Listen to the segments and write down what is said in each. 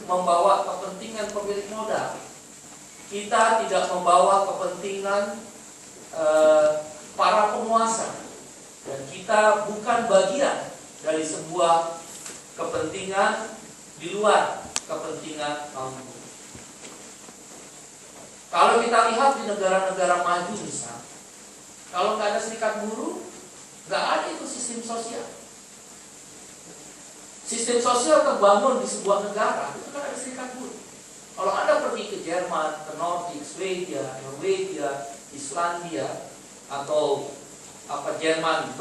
membawa kepentingan pemilik modal. Kita tidak membawa kepentingan para penguasa. Dan kita bukan bagian dari sebuah kepentingan di luar kepentingan kaum buruh. Kalau kita lihat di negara-negara maju misal, kalau nggak ada serikat buruh, nggak ada itu sistem sosial. Sistem sosial terbangun di sebuah negara itu kan ada serikat buruh. Kalau Anda pergi ke Jerman, ke Nordik, Swedia, Norwegia, Islandia, atau Jerman,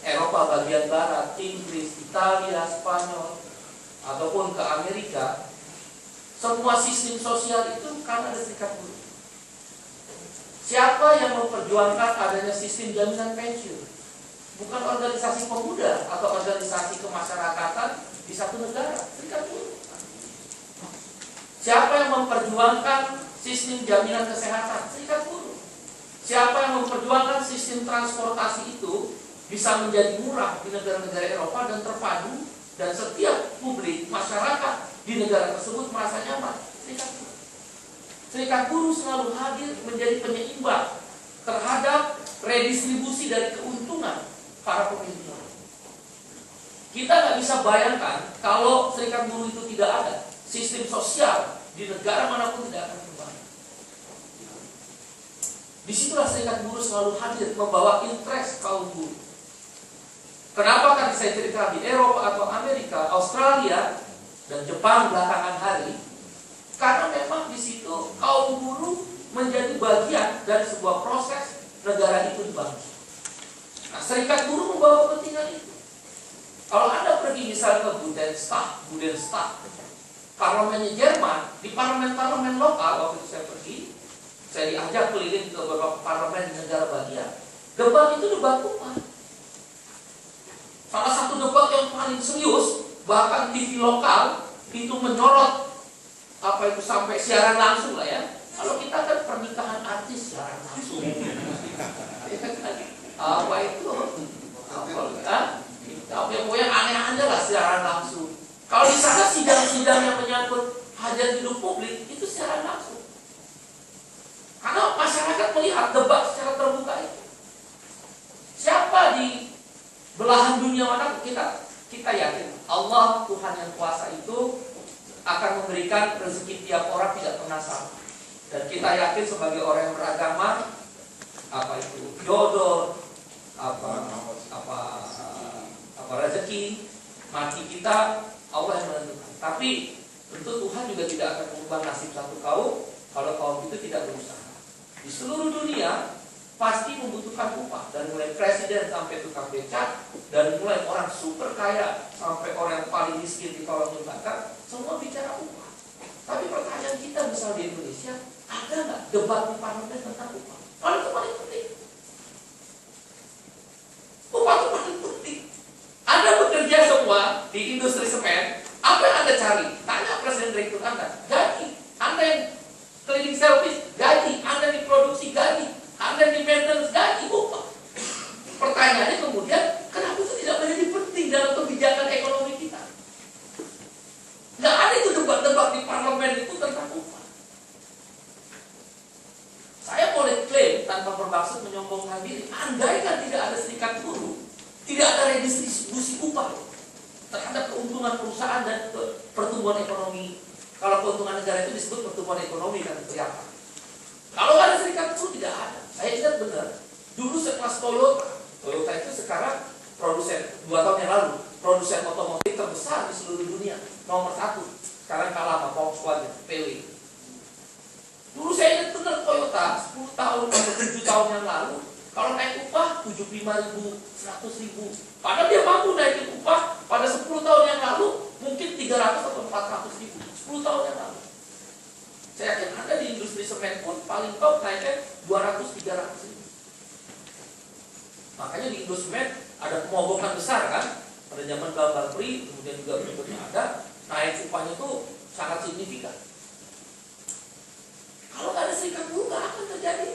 Eropa bagian barat, Inggris, Italia, Spanyol, ataupun ke Amerika, semua sistem sosial itu kan ada serikat buruh. Siapa yang memperjuangkan adanya sistem jaminan pensiun? Bukan organisasi pemuda atau organisasi kemasyarakatan di satu negara, serikat buruh. Siapa yang memperjuangkan sistem jaminan kesehatan? Serikat buruh. Siapa yang memperjuangkan sistem transportasi itu bisa menjadi murah di negara-negara Eropa dan terpadu, dan setiap publik, masyarakat di negara tersebut merasa nyaman? Serikat buruh. Serikat buruh selalu hadir menjadi penyeimbang terhadap redistribusi dari keuntungan para pemilik. Kita nggak bisa bayangkan kalau serikat buruh itu tidak ada, sistem sosial di negara manapun tidak akan berkembang. Disitulah serikat buruh selalu hadir membawa interest kaum buruh. Kenapa kan saya cerita di Eropa atau Amerika, Australia dan Jepang belakangan hari? Karena memang di situ kaum buruh menjadi bagian dari sebuah proses negara itu dibangun. Nah, serikat buruh membawa kepentingan itu. Kalau Anda pergi misalnya ke Bundestag, parlemennya Jerman, di parlemen-parlemen lokal waktu itu saya pergi, saya diajak keliling ke beberapa parlemen di negara bagian. Debat itu debat upah. Salah satu debat yang paling serius, bahkan TV lokal itu menyorot sampai siaran langsung lah ya. Kalau kita kan pernikahan artis siaran langsung. Yang aneh-aneh lah siaran langsung. Kalau di sana sidang-sidang yang menyangkut hajat hidup publik itu siaran langsung. Karena masyarakat melihat debat secara terbuka itu. Siapa di belahan dunia mana kita yakin Allah Tuhan yang kuasa itu akan memberikan rezeki tiap orang tidak pernah sama. Dan kita yakin sebagai orang yang beragama, jodoh, rezeki, mati kita Allah yang menentukan. Tapi tentu Tuhan juga tidak akan mengubah nasib satu kaum kalau kaum itu tidak berusaha. Di seluruh dunia pasti membutuhkan upah, dari mulai presiden sampai tukang becak, dari mulai orang super kaya sampai orang yang paling miskin di kolong jembatan, semua bicara upah. Tapi pertanyaan kita misal di Indonesia, ada nggak debat di parlemen tentang upah? Kalau itu paling penting. Upah itu paling penting. Anda bekerja semua di industri semen, apa yang Anda cari? Tanya presiden direktur Anda, gaji. Anda yang cleaning service, gaji. Anda yang produksi, gaji. Anda yang di maintenance, gaji, upah. Pertanyaannya kemudian, kenapa itu tidak menjadi penting dalam kebijakan ekonomi kita? Nggak ada itu debat-debat di parlemen itu tentang upah. Saya boleh klaim tanpa bermaksud menyombongkan diri, andaikan tidak ada serikat buruh, tidak ada redistribusi upah terhadap keuntungan perusahaan dan pertumbuhan ekonomi. Kalau keuntungan negara itu disebut pertumbuhan ekonomi kan, kelihatan. Kalau ada serikat buruh tidak ada. Saya ingat benar, dulu sekelas Toyota itu sekarang produsen 2 tahun yang lalu produsen otomotif terbesar di seluruh dunia, nomor 1. Sekarang kalah sama Volkswagen, PW. Dulu saya ingat benar Toyota 10 tahun atau 7 tahun yang lalu, kalau naik upah 75.000, 100.000. Padahal dia mampu naikin upah pada 10 tahun yang lalu mungkin 300 atau 400.000. 10 tahun yang lalu. Saya yakin Anda di industri semen pun paling top naiknya 200-300.000. Makanya di industri semen ada pemogokan besar kan. Pada zaman Bambang Pri, kemudian juga berikutnya ada, naik upahnya itu sangat signifikan. Kalau nggak ada serikat buruh nggak akan terjadi.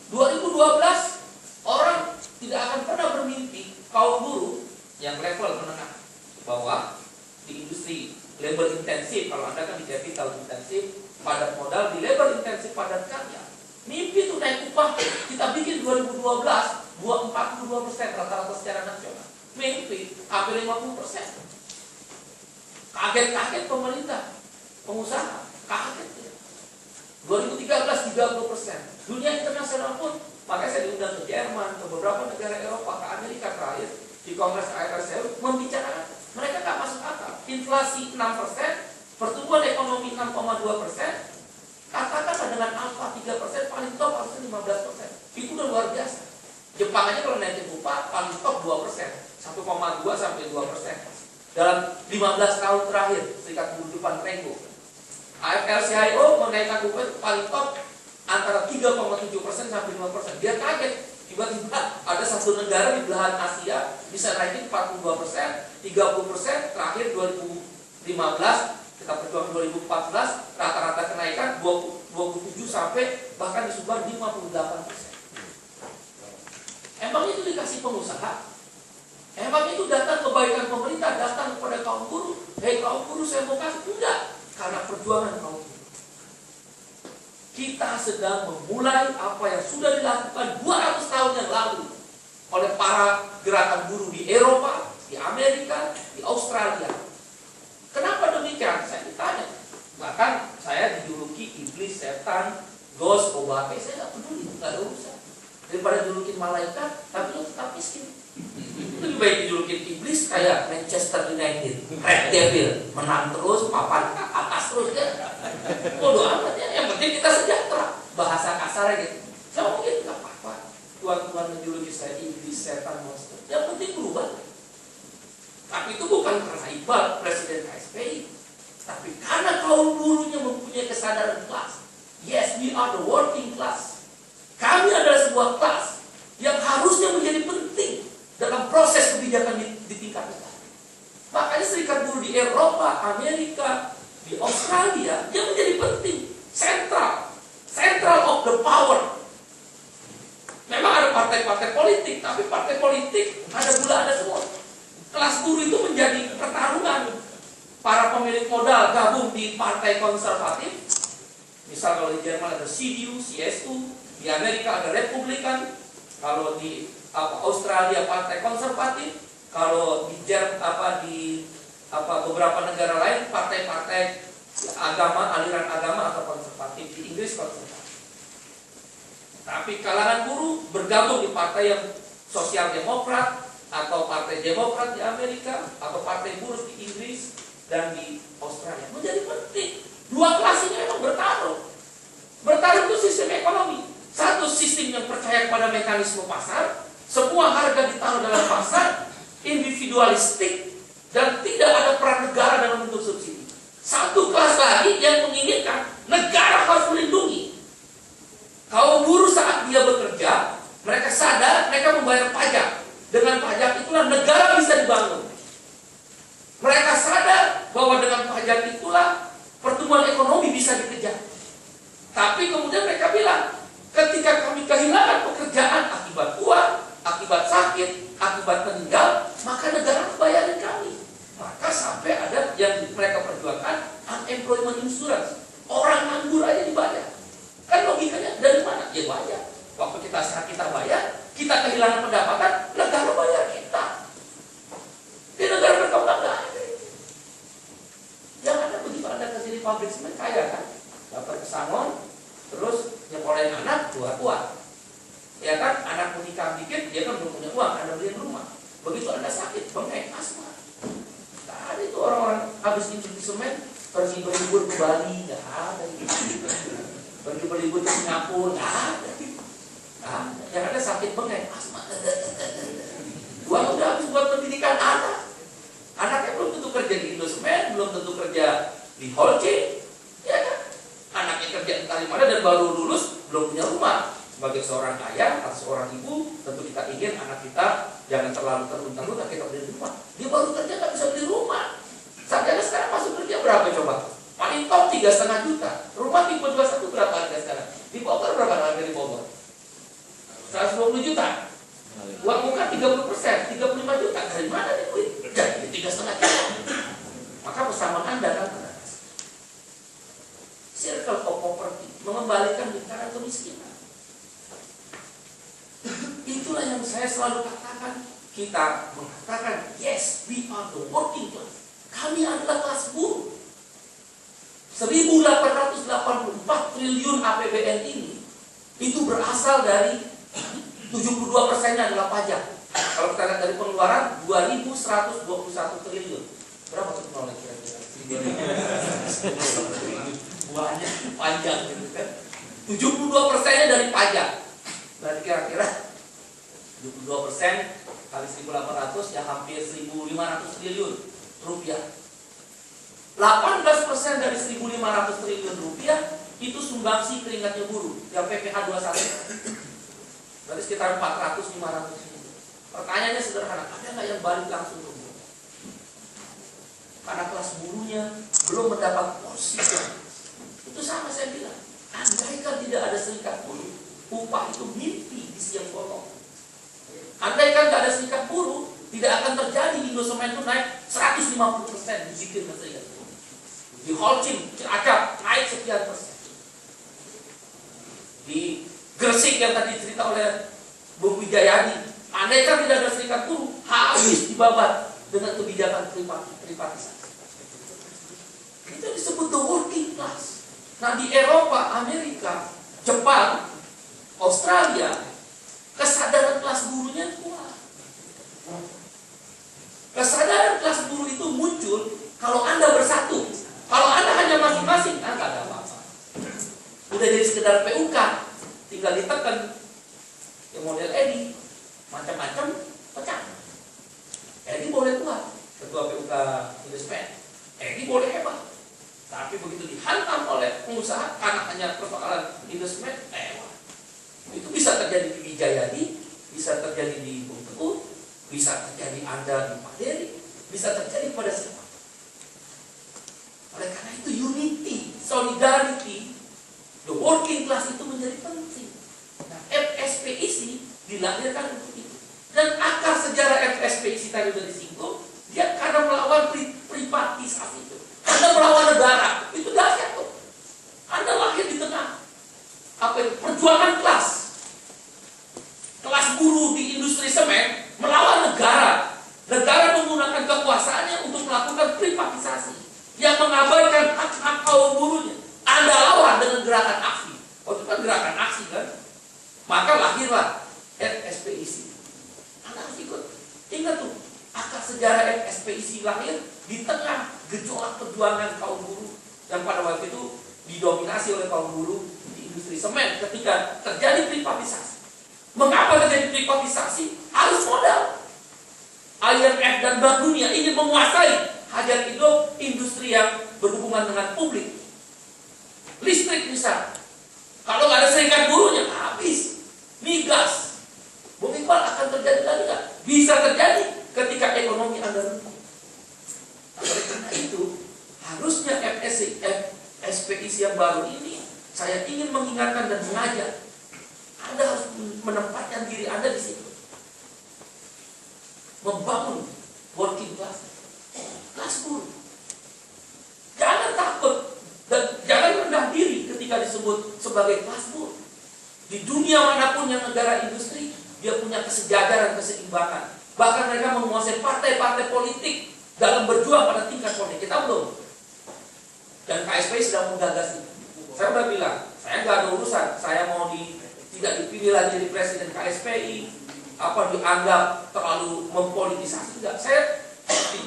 2012 orang tidak akan pernah bermimpi kaum buruh yang level menengah ke bawah di industri labor intensif. Kalau Anda kan di capital intensif, padat modal, di labor intensif, padat karya. Mimpi itu naik upah, kita bikin 2012 buat 42% rata-rata secara nasional. Mimpi hampir 50%. Kaget-kaget pemerintah, pengusaha, kaget ya. 2013 30%. Dunia internasional pun, makanya saya diundang ke Jerman, ke beberapa negara Eropa, ke Amerika terakhir di Kongres ASEAN membicarakan mereka nggak masuk akal. Inflasi 6%, pertumbuhan ekonomi 6,2%, katakanlah dengan alfa 3%, paling top harusnya 15%. Itu udah luar biasa. Jepang aja kalau naikin upah paling top 2%, 1,2 sampai 2%. Dalam 15 tahun terakhir, Serikat Buruh Jepang Rengo. AFL-CIO menaikkan upah itu paling top antara 3,7% sampai 5%. Dia kaget, tiba-tiba ada satu negara di belahan Asia bisa naikin 42%, 30%, terakhir 2015, kita perjuangan 2014, rata-rata kenaikan 27 sampai bahkan di Subang 58%. Emang itu dikasih pengusaha? Emang itu datang kebaikan pemerintah, datang kepada kaum buruh? Hei kaum buruh, saya mau kasih. Enggak, karena perjuangan kaum buruh. Kita sedang memulai apa yang sudah dilakukan 200 tahun yang lalu oleh para gerakan buruh di Eropa, di Amerika, di Australia. Kenapa demikian? Saya ditanya. Bahkan saya dijuluki iblis, setan, ghost, obate. Saya nggak peduli, nggak ada urusan. Daripada julukin malaikat, tapi lo tetap miskin. Lebih baik dijulukin iblis kayak Manchester United, Red Devil, menang terus, papan atas terus kan. Bodoh amat ya. Yang penting kita sejahtera. Bahasa kasarnya gitu. Saya mungkin nggak apa-apa. Tuan-tuan menjuluki saya iblis, setan, monster. Yang penting berubah. Tapi itu bukan karena Iqbal, Presiden KSPI, tapi karena kaum buruhnya mempunyai kesadaran kelas. Yes, we are the working class. Kami adalah sebuah kelas yang harusnya menjadi penting dalam proses kebijakan di tingkat negara. Makanya serikat buruh di Eropa, Amerika, di Australia yang menjadi penting, central of the power. Memang ada partai-partai politik, tapi partai politik ada gula ada semua. Kelas buruh itu menjadi pertarungan. Para pemilik modal gabung di partai konservatif. Misal kalau di Jerman ada CDU, CSU, di Amerika ada Republikan, kalau di Australia partai konservatif, kalau di beberapa negara lain partai-partai agama, aliran agama atau konservatif. Di Inggris konservatif. Tapi kalangan buruh bergabung di partai yang sosial demokrat, atau partai demokrat di Amerika, atau partai buruh di Inggris dan di Australia. Menjadi penting. Dua kelas ini memang bertarung. Bertarung itu sistem ekonomi. Satu sistem yang percaya kepada mekanisme pasar, semua harga ditaruh dalam pasar, individualistik, dan tidak ada peran negara dalam bentuk subsidi. Satu kelas lagi yang menginginkan negara harus melindungi. Kaum buruh saat dia bekerja, mereka sadar mereka membayar pajak. Dengan pajak itulah negara bisa dibangun. Mereka sadar bahwa dengan pajak itulah pertumbuhan ekonomi bisa dikejar. Tapi kemudian mereka bilang, ketika kami kehilangan pekerjaan akibat uang, akibat sakit, akibat meninggal, maka negara harus bayarin kami. Maka sampai ada yang mereka perjuangkan unemployment insurance. Orang nganggur aja dibayar. Kan logikanya dari mana? Ya bayar. Waktu kita sakit kita bayar, kita kehilangan pendapatan, negara bayar kita. Di negara berkembang nggak ada. Yang ada begitu Anda ke sini pabrik semen kaya kan, dapat pesangon, terus nyekolahin anak kuat. Ya kan, anak menikah dikit, dia kan belum punya uang, Anda beliin rumah. Begitu Anda sakit, bengek, asma. Nggak ada itu orang-orang habis industri semen pergi berlibur ke Bali, nggak ada itu. Pergi berlibur ke Singapura, nggak ada. Nah, yang ada sakit bengek, asma. Uang udah habis buat pendidikan anak. Anaknya belum tentu kerja di Indosemen, belum tentu kerja di Holcim, ya kan? Anaknya kerja entah di mana dan baru lulus, belum punya rumah. Sebagai seorang ayah atau seorang ibu, tentu kita ingin anak kita jangan terlalu terlunta-lunta kita beli rumah. Dia baru kerja nggak bisa beli rumah. Sarjana sekarang masuk kerja berapa coba? Paling top 3,5 juta. Rumah tipe 21 berapa harga sekarang? Di Bogor berapa harga di Bogor? 120 juta. Uang muka 30%, 35 juta. Dari mana nih duit? Jadi 3,5 juta. Maka pesanan Anda kita mengatakan, yes, we are the working class. Kami adalah kelas buruh. 1.884 triliun APBN ini itu berasal dari 72%-nya adalah pajak. Kalau kita lihat dari pengeluaran 2.121 triliun. Berapa tuh nolnya kira-kira? Banyak pajak gitu kan. 72%-nya dari pajak. Berarti kira-kira 72% kali 1.800 ya hampir 1.500 triliun rupiah. 18% dari 1.500 triliun rupiah itu sumbangsi keringatnya buruh yang PPh 21. Berarti sekitar 400-500 triliun. Pertanyaannya sederhana, ada nggak yang balik langsung ke buruh? Karena kelas buruhnya belum mendapat porsi. Itu sama saya bilang, andaikan tidak ada serikat buruh, upah itu mimpi di siang bolong. Andaikan tidak ada serikat buruh, tidak akan terjadi Indosemen itu naik 150% dibikin ke serikat buruh. Di Holcim, Cilacap naik sekian persen. Di Gresik yang tadi cerita oleh Bung Wijayadi, andaikan tidak ada serikat buruh, habis dibabat dengan kebijakan privatisasi. Itu disebut the working class. Nah di Eropa, Amerika, Jepang, Australia, kesadaran kelas buruhnya kuat. Kesadaran kelas buruh itu muncul kalau Anda bersatu. Kalau Anda hanya masing-masing, nggak ada apa-apa. Udah jadi sekedar PUK, tinggal ditekan. Yang model Edi, macam-macam pecah. Edi boleh kuat, ketua PUK Indosmed. Edi boleh hebat. Tapi begitu dihantam oleh pengusaha, karena hanya persoalan Indosmed, itu bisa terjadi di Wijayadi, bisa terjadi di Bung Teguh, bisa terjadi Anda di Pak Dery, bisa terjadi pada siapa. Oleh karena itu unity, solidarity, the working class itu menjadi penting. Nah, FSPIC dilahirkan untuk itu. Dan akar sejarah FSPIC tadi sudah disinggung, dia karena melawan privatisasi itu. Anda melawan negara, itu dahsyat kok. Anda lahir di tengah apa itu? Perjuangan kelas. Kelas buruh di industri semen melawan negara. Negara menggunakan kekuasaannya untuk melakukan privatisasi yang mengabaikan hak-hak kaum buruhnya. Anda lawan dengan gerakan aksi. Oh, itu kan gerakan aksi kan? Maka lahirlah FSPIC. Anda harus ikut. Ingat tuh, akar sejarah FSPIC lahir di tengah gejolak perjuangan kaum buruh yang pada waktu itu didominasi oleh kaum buruh di industri semen ketika terjadi privatisasi. Mengapa terjadi privatisasi? Harus modal. IMF dan Bank Dunia ingin menguasai hajat hidup industri yang berhubungan dengan publik. Listrik bisa. Kalau nggak ada serikat buruhnya, habis. Migas. Bung Iqbal, akan terjadi lagi nggak? Bisa terjadi ketika ekonomi Anda rendah. Oleh karena itu, harusnya FSPIC yang baru ini, saya ingin mengingatkan dan mengajak. Anda harus menempatkan diri Anda di situ. Membangun working class. Kelas buruh. Jangan takut dan jangan rendah diri ketika disebut sebagai kelas buruh. Di dunia manapun yang negara industri, dia punya kesejajaran, keseimbangan. Bahkan mereka menguasai partai-partai politik dalam berjuang pada tingkat politik. Kita belum. Dan KSPI sedang menggagas itu. Saya sudah bilang, saya nggak ada urusan. Saya mau tidak dipilih lagi jadi presiden KSPI, apa dianggap terlalu mempolitisasi. Tidak.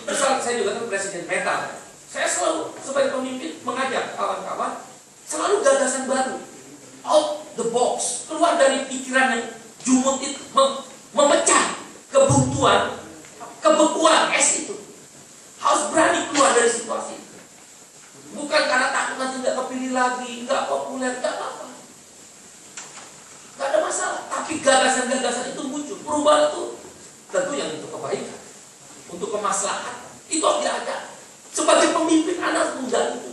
Misal saya juga kan presiden metal. Saya selalu sebagai pemimpin mengajak kawan-kawan selalu gagasan baru, out the box, keluar dari pikiran yang jumut itu, memecah kebuntuan, kebekuan es itu. Harus berani keluar dari situasi itu. Bukan karena takut nanti nggak kepilih lagi, nggak populer, nggak apa-apa. Nggak ada masalah. Tapi gagasan-gagasan itu muncul. Perubahan itu tentu yang untuk kebaikan, untuk kemaslahatan. Itu harus diajak. Sebagai pemimpin Anda harus menggali itu.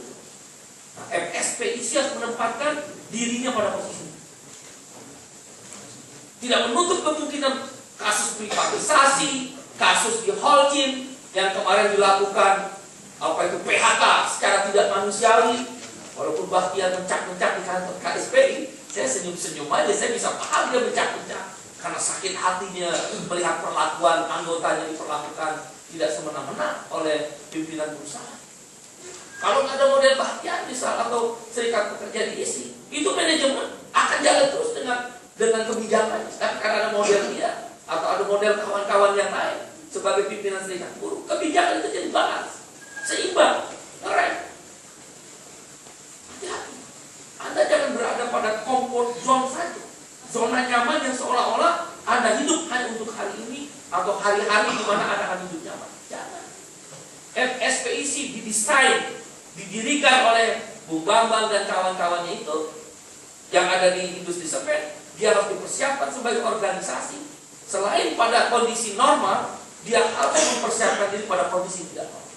Nah, FSPIC harus menempatkan dirinya pada posisi. Tidak menutup kemungkinan kasus privatisasi, kasus di Holcim yang kemarin dilakukan PHK secara tidak manusiawi. Walaupun Bahtiar mencak-mencak di kantor KSPI, saya senyum-senyum aja, saya bisa paham dia mencak-mencak. karena sakit hatinya melihat perlakuan anggotanya diperlakukan tidak semena-mena oleh pimpinan perusahaan. Kalau nggak ada model Bahtiar misal atau serikat pekerja diisi, itu manajemen akan jalan terus dengan kebijakan. Tapi karena ada model dia atau ada model kawan-kawan yang lain sebagai pimpinan serikat buruh, kebijakan itu jadi balance, seimbang, ngerem. Hati-hati. Anda jangan berada pada comfort zone saja, zona nyaman yang seolah-olah Anda hidup hanya untuk hari ini atau hari-hari di mana Anda akan hidup nyaman. Jangan. FSPIC didesain, didirikan oleh Bung Bambang dan kawan-kawannya itu yang ada di industri semen. Dia harus dipersiapkan sebagai organisasi. Selain pada kondisi normal, dia harus mempersiapkan diri pada kondisi tidak normal.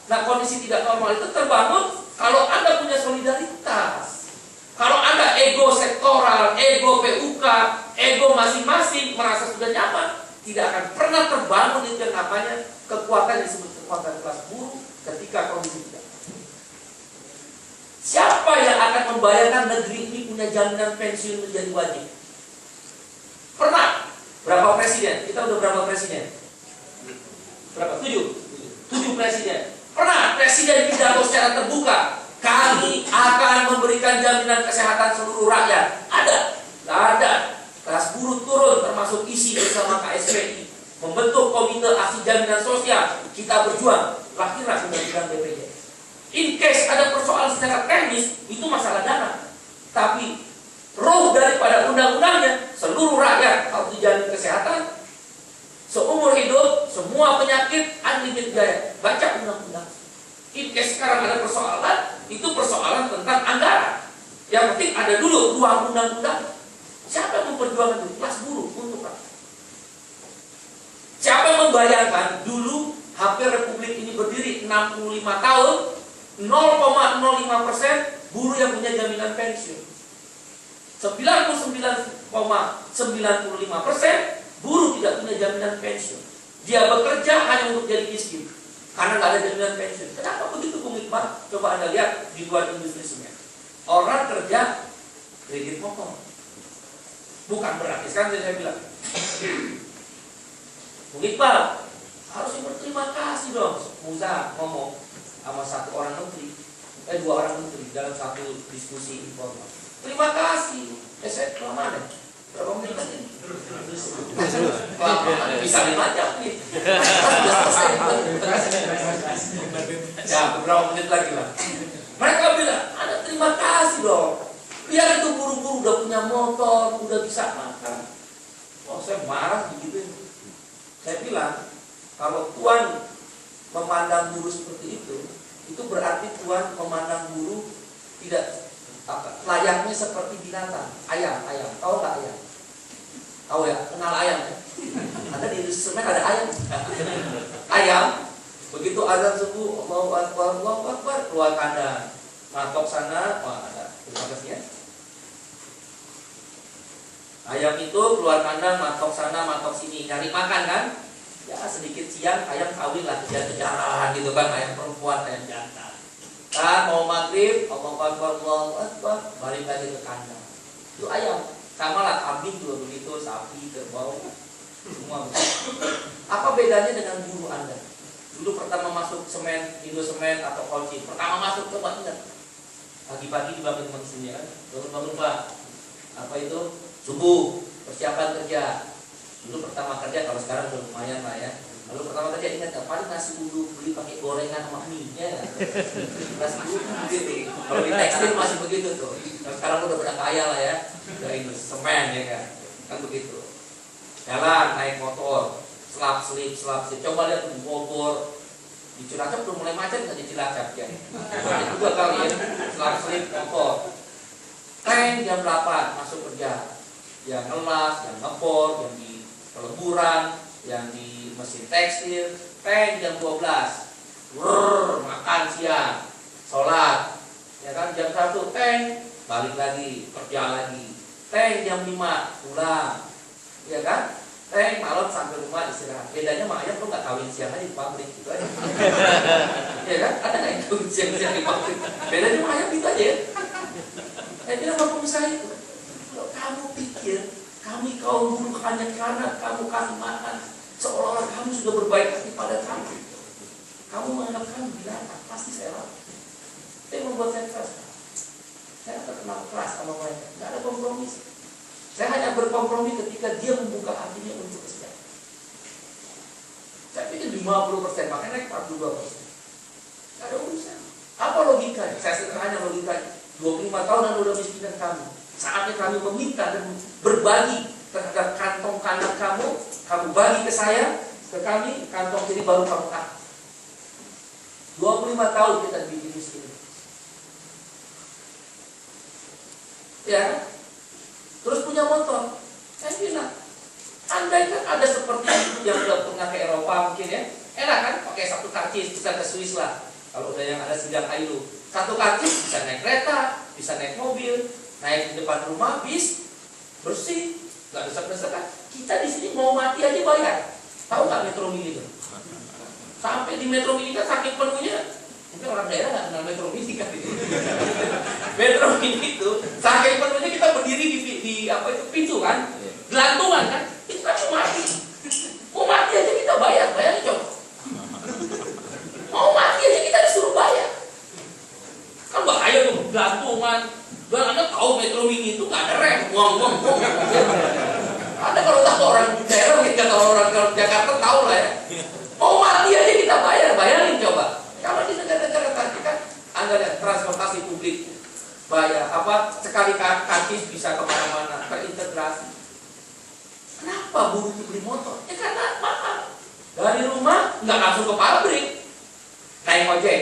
Nah, kondisi tidak normal itu terbangun kalau Anda punya solidaritas. Kalau Anda ego sektoral, ego PUK, ego masing-masing merasa sudah nyaman, tidak akan pernah terbangun itu yang namanya kekuatan yang disebut kekuatan kelas buruh ketika kondisi tidak. Siapa yang akan membayangkan negeri ini punya jaminan pensiun menjadi wajib? Pernah? Berapa presiden? Kita udah berapa presiden? Berapa? 7 presiden. Pernah presiden pidato secara terbuka, kami akan memberikan jaminan kesehatan seluruh rakyat. Ada? Tidak ada. Kelas buruh turun termasuk isi bersama KSPI, membentuk komite aksi jaminan sosial. Kita berjuang, lahirlah undang-undang BPJS. In case ada persoalan secara teknis, itu masalah dana. Tapi roh daripada undang-undangnya, seluruh rakyat harus dijamin kesehatan seumur hidup, semua penyakit, unlimited biaya. Baca undang-undang. In case sekarang ada persoalan, itu persoalan tentang anggaran. Yang penting ada dulu ruang undang-undang. Siapa yang memperjuangkan itu? Kelas buruh untuk apa? Siapa yang membayangkan dulu hampir Republik ini berdiri 65 tahun, 0,05% buruh yang punya jaminan pensiun. 99,95% buruh tidak punya jaminan pensiun. Dia bekerja hanya untuk jadi miskin karena nggak ada jaminan pensiun. Kenapa begitu, Bung Iqbal? Coba Anda lihat di luar industri semen. Orang kerja kredit motor. Bukan berarti, sekarang saya bilang, Bung Iqbal harusnya berterima kasih dong. Musa ngomong sama dua orang menteri dalam satu diskusi informal. Terima kasih. Saya kelamaan ya? Berapa menit lagi? Bisa 5 jam nih. Ya, beberapa menit lagi lah. Mereka bilang, ada terima kasih dong. Biar itu buru-buru udah punya motor, udah bisa makan. Oh, saya marah begitu. Saya bilang, kalau Tuhan memandang buruh seperti itu berarti Tuhan memandang buruh tidak layaknya seperti binatang. Ayam. Tahu nggak ayam? Tahu ya? Kenal ayam ya? Ada di semen ada ayam. Ayam, begitu azan subuh, Allahu Akbar, keluar kandang. Matok sana, wah ada. Terima kasih ya. Ayam itu keluar kandang, matok sana, matok sini, nyari makan kan? Ya sedikit siang ayam kawin lah, kejar-kejaran gitu kan, ayam perempuan, ayam jantan. Kan mau maghrib, Allahu Akbar, balik lagi ke kandang. Itu ayam. Sama lah kambing juga begitu, sapi, kerbau, semua begitu. Apa bedanya dengan buruh Anda? Dulu pertama masuk semen, Indo Semen atau Kolci, pertama masuk coba ingat. Pagi-pagi dibangun mesinnya kan, bangun Pak. Apa itu? Subuh, persiapan kerja. Dulu pertama kerja, kalau sekarang udah lumayan lah ya. Lalu pertama kerja ingat gak? Paling nasi uduk beli pakai gorengan sama mie-nya. Nasi uduk begitu. Kalau di tekstil masih begitu tuh. Kalau sekarang udah pada kaya lah ya. Dari semen ya kan. Kan begitu. Jalan, naik motor, selap-selip. Coba lihat di Bogor. Di Cilacap udah mulai macet nggak di Cilacap ya? Macet juga kali ya. Selap-selip motor. Tank jam 8 masuk kerja. Yang ngelas, yang ngepor, yang di peleburan, yang di mesin tekstil. Tank jam 12 makan siang, sholat. Ya kan jam 1 tank, balik lagi, kerja lagi. Tank jam 5 pulang. Ya kan? Tank malam sampai rumah istirahat. Bedanya sama ayam, lo gak kawin siang aja di pabrik gitu aja. Ya kan? Ada gak yang kawin siang di pabrik? Bedanya sama ayam gitu aja ya. Saya bilang sama pengusaha itu, kalau kamu pikir kamu memaki kaum buruh hanya karena kamu kasih makan, seolah-olah kamu sudah berbaik hati pada kami. Kamu menganggap kami binatang, pasti saya lawan. Itu yang membuat saya keras. Saya terkenal keras sama mereka, nggak ada kompromi. Saya hanya berkompromi ketika dia membuka hatinya untuk kesejahteraan. Saya pikir 50%, makanya naik 42%. Nggak ada urusan. Apa logikanya? Saya sederhana logikanya. 25 tahun Anda udah miskinkan kami. Saatnya kami meminta dan berbagi terhadap kantong kanan kamu bagi ke saya, ke kami, kantong kiri baru kamu kasih. 25 tahun kita bikin miskin. Ya, terus punya motor. Saya bilang, andai kan ada seperti itu yang udah pernah ke Eropa mungkin ya, enak kan? Pakai satu karcis bisa ke Swiss lah. Kalau udah yang ada sidang Ailu, satu karcis bisa naik kereta, bisa naik mobil, naik di depan rumah bis, bersih, nggak desak-desakan. Kita di sini mau mati aja bayar. Tahu nggak Metro Mini itu? Sampai di Metro Mini kan saking penuhnya, mungkin orang daerah nggak kenal Metro Mini kan? Metro Mini itu saking penuhnya kita berdiri di apa itu pintu kan, gelantungan kan, itu kan mau mati aja kita bayar, bayangin coba. Mau mati aja kita disuruh bayar. Kan bahaya tuh, gelantungan. Anda tahu Metro Mini itu nggak ada rem, buang. Anda kalau tahu orang daerah, mungkin kata orang Jakarta tahu lah ya. Mau mati aja kita bayar, bayangin coba. Kalau di negara-negara tadi kan, Anda lihat transportasi publik bayar, sekali kaki bisa kemana-mana, terintegrasi. Kenapa buruh itu beli motor? Ya karena mahal. Dari rumah nggak langsung ke pabrik, naik ojek.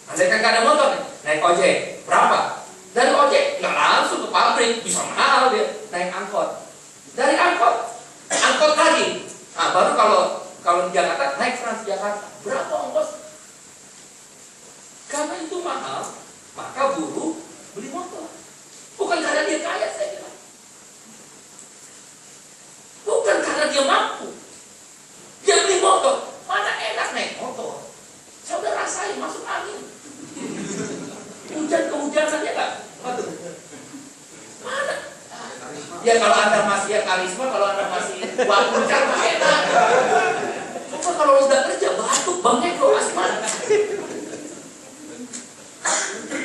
Andai kan nggak ada motor nih, naik ojek. Berapa? Dari ojek nggak langsung ke pabrik, bisa mahal dia. Naik angkot. Dari angkot lagi. Nah, baru kalau di Jakarta naik Transjakarta. Berapa ongkos? Karena itu mahal, maka buruh beli motor. Bukan karena dia kaya, saya bilang. Bukan karena dia mampu. Dia beli motor. Mana enak naik motor? Saya udah rasain masuk angin. Kehujanannya nggak? Mana? Ya kalau Anda masih karisma, kalau Anda masih waktu mah enak. Coba kalau udah kerja batuk, bangnya kelas mana?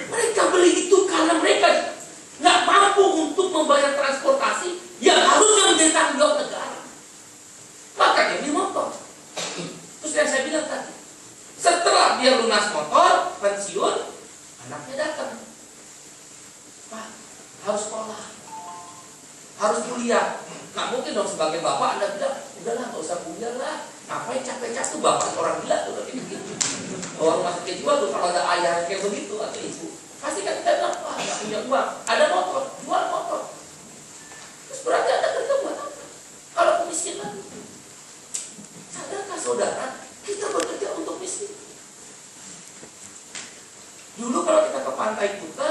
Mereka beli itu karena mereka nggak mampu untuk membayar transportasi yang harusnya menjadi tanggung jawab negara. Maka dia beli motor. Terus yang saya bilang tadi, setelah dia lunas motor, pensiun, anaknya datang. Pak, harus sekolah, harus kuliah. Nggak mungkin dong sebagai bapak Anda bilang, udahlah nggak usah kuliah lah. Ngapain capek-capek tuh bapak orang gila tuh kayak begitu. Orang masih kecil tuh kalau ada ayah kayak begitu atau ibu, pasti kan kita bilang, wah nggak punya uang, ada motor, jual motor. Terus berarti Anda kerja buat apa? Kalau kemiskinan, sadarkah saudara, kita bekerja untuk miskin. Dulu kalau kita ke Pantai Kuta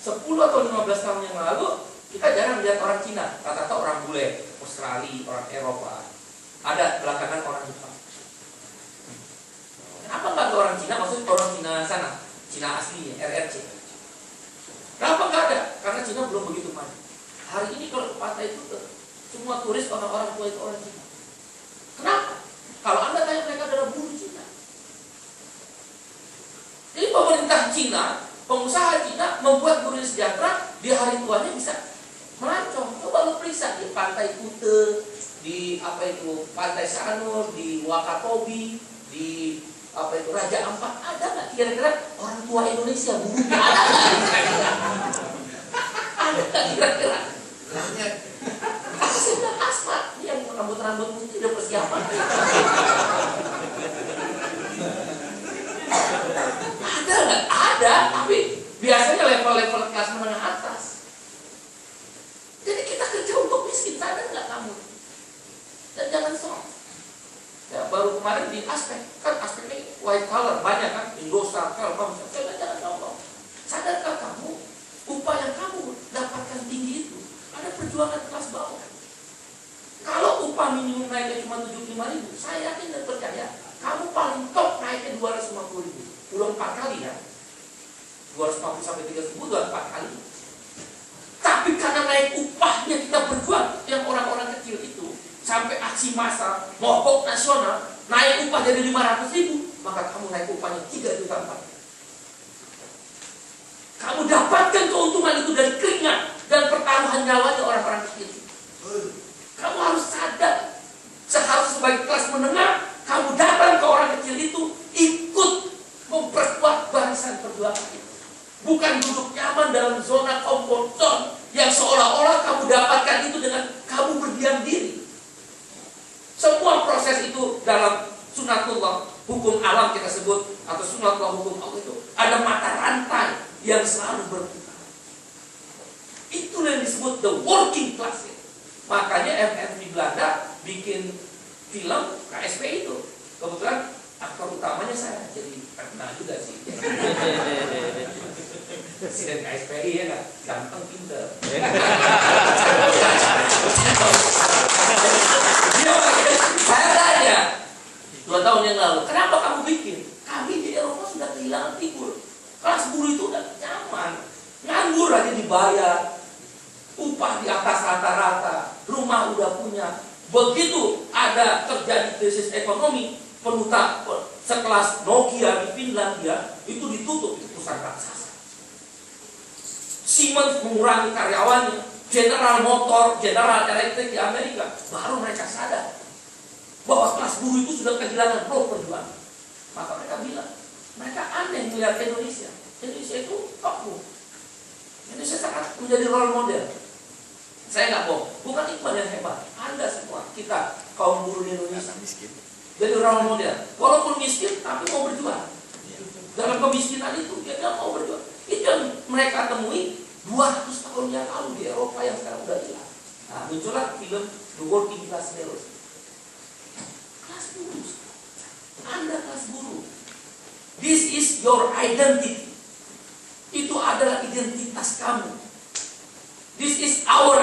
10 atau 15 tahun yang lalu, kita jarang lihat orang Cina, rata-rata orang bule, Australia, orang Eropa. Ada belakangan orang Jepang. Kenapa nggak ada orang Cina? Maksudnya orang Cina sana, Cina aslinya, RRC. Kenapa nggak ada? Karena Cina belum begitu maju. Hari ini kalau ke Pantai Kuta, semua turis orang-orang tua itu orang Cina. Kenapa? Kalau Anda tanya mereka adalah buruh Cina. Jadi pemerintah Cina, pengusaha Cina membuat buruh sejahtera di hari tuanya bisa melancong. Coba lu periksa di Pantai Kuta, di Pantai Sanur, di Wakatobi, di Raja Ampat, ada nggak kira-kira orang tua Indonesia buruhnya? Ada nggak? Ada nggak kira-kira? Kasih bilang asmat, yang rambut-rambut putih udah persiapan. Ada nggak? Ada, tapi biasanya level-level kelas menengah atas. Jadi kita kerja untuk miskin, sadar nggak kamu? Dan jangan sombong. Ya, baru kemarin di aspek ini white collar banyak kan, Indosat, Telkom, jangan sombong. Sadarkah kamu upah yang kamu dapatkan tinggi itu ada perjuangan kelas bawah. Kalau upah minimum naiknya cuma 75.000, saya yakin dan percaya kamu paling top naiknya 250.000. Udah 4 kali ya. 250 sampai 3.000 udah 4 kali. Tapi karena naik upahnya kita berjuang, yang orang-orang kecil itu sampai aksi massa, mogok nasional, naik upah jadi 500.000, maka kamu naik upahnya 3 juta 4. Kamu dapatkan keuntungan itu dari keringat dan pertaruhan nyawanya orang-orang kecil. Kamu harus sadar, seharusnya sebagai kelas menengah, kamu datang ke orang kecil itu, ikut memperkuat barisan perjuangan itu. Bukan duduk nyaman dalam zona comfort zone yang seolah-olah kamu dapatkan itu dengan kamu berdiam diri. Semua proses itu dalam sunatullah, hukum alam kita sebut, atau sunatullah hukum Allah itu, ada mata rantai yang selalu berputar. Itulah yang disebut the working class. Makanya MN di Belanda bikin film KSP itu. Kebetulan aktor utamanya saya, jadi kenal juga sih. Presiden KSPI ya kan, ganteng pinter. Saya tanya 2 tahun yang lalu, kenapa kamu bikin? Kami di Eropa sudah kehilangan figur. Kelas buruh itu udah nyaman, nganggur aja dibayar, upah di atas rata-rata, rumah udah punya. Begitu ada terjadi krisis ekonomi, sekelas Nokia di Finlandia itu ditutup, itu perusahaan raksasa. Siemens mengurangi karyawannya, General Motor, General Electric di Amerika, baru mereka sadar bahwa kelas buruh itu sudah kehilangan roh perjuangan. Maka mereka bilang, mereka aneh melihat Indonesia. Indonesia itu tokoh. Indonesia sangat menjadi role model. Saya nggak bohong, bukan Iqbal yang hebat. Anda semua, kita kaum buruh di Indonesia jadi role model. Walaupun miskin, tapi mau berjuang. Dalam kemiskinan itu, dia mau berjuang. Itu yang mereka temui 200 tahun yang lalu di Eropa yang sekarang udah hilang. Nah, muncullah film The Working Class Heroes. Kelas buruh. Anda kelas buruh. This is your identity. Itu adalah identitas kamu. This is our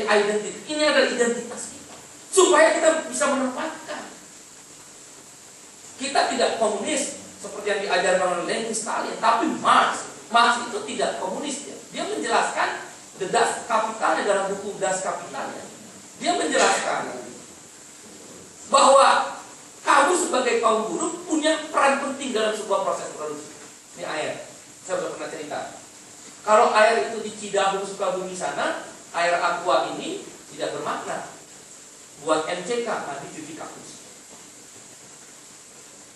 identity. Ini adalah identitas kita. Supaya kita bisa menempatkan. Kita tidak komunis seperti yang diajarkan oleh Lenin, Stalin, tapi Marx itu tidak komunis. Dia menjelaskan the Das Kapitalnya dalam buku Das Kapitalnya. Dia menjelaskan bahwa kamu sebagai kaum buruh punya peran penting dalam sebuah proses produksi. Ini air. Saya sudah pernah cerita. Kalau air itu di Cidahu, Sukabumi sana, air aqua ini tidak bermakna. Buat MCK, nanti cuci kakus.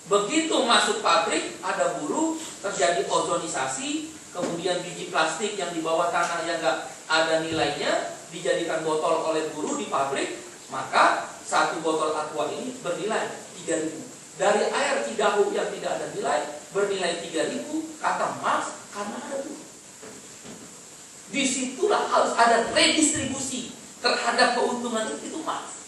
Begitu masuk pabrik, ada buruh, terjadi ozonisasi, kemudian biji plastik yang di bawah tanah yang nggak ada nilainya dijadikan botol oleh buruh di pabrik, maka 1 botol aqua ini bernilai 3.000. Dari air Cidahu yang tidak ada nilai bernilai 3.000, kata Marx, karena ada buruh. Disitulah harus ada redistribusi terhadap keuntungan itu Marx.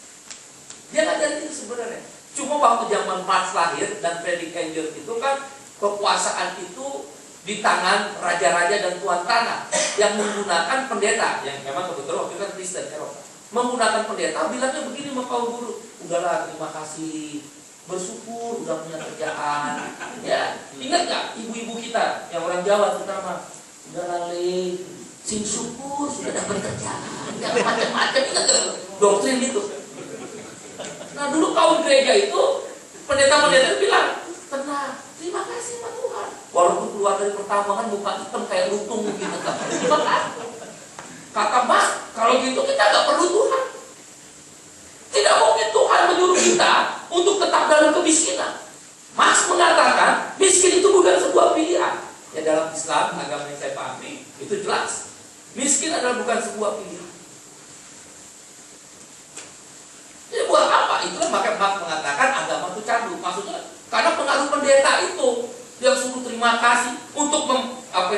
Dia ngajarin itu sebenarnya. Cuma waktu zaman Marx lahir dan Friedrich Engels itu kan kekuasaan itu di tangan raja-raja dan tuan tanah yang menggunakan pendeta, yang memang kebetulan waktu itu kan Kristen Eropa. Menggunakan pendeta bilangnya begini sama kaum buruh, udahlah terima kasih, bersyukur udah punya kerjaan. Ya, ingat nggak ibu-ibu kita yang orang Jawa terutama, udahlah le, sing syukur sudah dapat kerjaan, jangan macam-macam, ingat nggak doktrin itu. Nah dulu kaum gereja itu pendeta-pendeta bilang, tenang, terima kasih sama Tuhan. Walaupun keluar dari pertambangan muka hitam kayak lutung gitu, terima kasih. Kata Mas, kalau gitu kita nggak perlu Tuhan. Tidak mungkin Tuhan menyuruh kita untuk tetap dalam kemiskinan. Mas mengatakan miskin itu bukan sebuah pilihan. Ya dalam Islam, agama yang saya pahami, itu jelas. Miskin adalah bukan sebuah pilihan. Jadi buat apa? Itulah maka Marx mengatakan agama itu candu. Maksudnya karena pengaruh pendeta itu yang suruh terima kasih untuk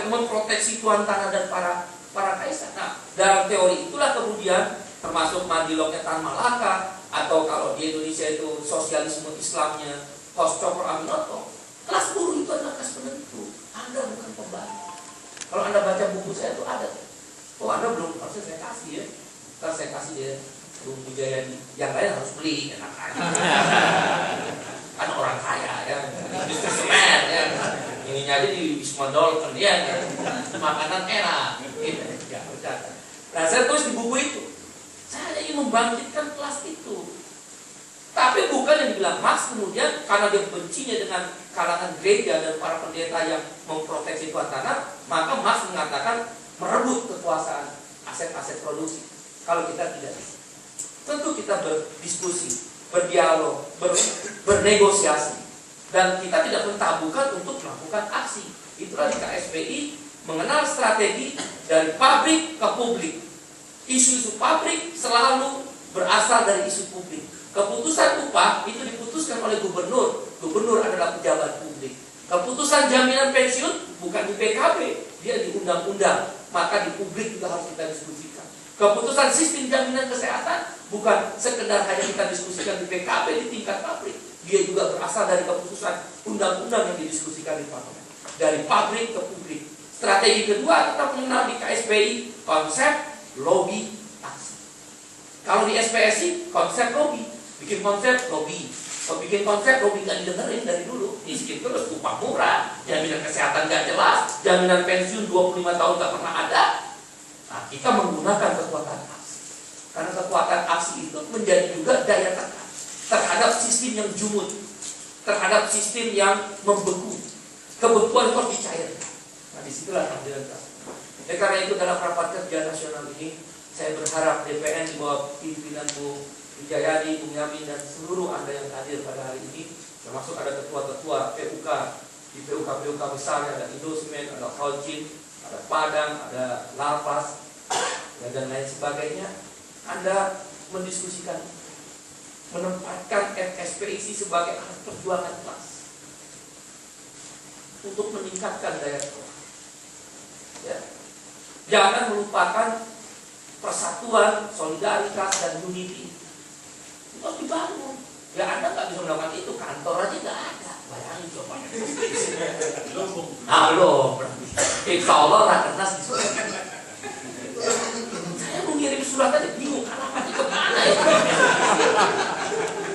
memproteksi tuan tanah dan para kaisar. Nah, dalam teori itulah kemudian termasuk Mandiloknya Tan Malaka, atau kalau di Indonesia itu sosialisme Islamnya Kos Cokro Aminoto. Kelas buruh itu adalah kelas penentu. Anda bukan pembantu. Kalau Anda baca buku saya itu ada. Oh Anda belum, harusnya saya kasih ya. Ntar saya kasih dia buku Jayadi. Yang lain harus beli, enak aja. Kan orang kaya ya, industri semen ya. Ininya aja di Wisma Dolken ya, makanan enak. Gitu. Ya, Nah, saya tulis di buku itu, saya ingin membangkitkan kelas itu. Tapi bukan yang dibilang Marx kemudian karena dia bencinya dengan kalangan gereja dan para pendeta yang memproteksi tuan tanah, maka Marx mengatakan merebut kekuasaan aset-aset produksi. Kalau kita tidak, tentu kita berdiskusi, berdialog, bernegosiasi, dan kita tidak mentabukan untuk melakukan aksi. Itulah di KSPI mengenal strategi dari pabrik ke publik. Isu-isu pabrik selalu berasal dari isu publik. Keputusan upah itu diputuskan oleh gubernur. Gubernur adalah pejabat publik. Keputusan jaminan pensiun bukan di PKB, dia di undang-undang. Maka di publik juga harus kita diskusikan. Keputusan sistem jaminan kesehatan bukan sekedar hanya kita diskusikan di PKB di tingkat pabrik. Dia juga berasal dari keputusan undang-undang yang didiskusikan di parlemen. Dari pabrik ke publik. Strategi kedua kita mengenal di KSPI konsep lobby aksi. Kalau di SPSI konsep lobby. Bikin konsep lobby. Kalau bikin konsep lobby nggak didengerin dari dulu. Miskin terus, upah murah, jaminan kesehatan nggak jelas, jaminan pensiun 25 tahun nggak pernah ada. Nah, kita menggunakan kekuatan aksi. Karena kekuatan aksi itu menjadi juga daya tekan terhadap sistem yang jumut, terhadap sistem yang membeku. Kebekuan harus dicairkan. Nah, disitulah kehadiran kelas. Karena itu dalam rapat kerja nasional ini, saya berharap DPN di bawah pimpinan Bu Wijayadi, Bung Yamin, dan seluruh Anda yang hadir pada hari ini, termasuk ada ketua-ketua PUK, di PUK besar, ada Indosemen, ada Holcim, ada Padang, ada Lapas, dan lain sebagainya. Anda mendiskusikan, menempatkan SPIC sebagai alat perjuangan kelas untuk meningkatkan daya tawar. Ya. Jangan melupakan persatuan, solidaritas, dan unity. Itu harus dibangun. Ya Anda nggak bisa melakukan itu, kantor aja nggak ada. Bayangin coba. Halo, insya Allah rakernas di sana. Saya mau ngirim surat aja bingung, alamatnya kemana ya?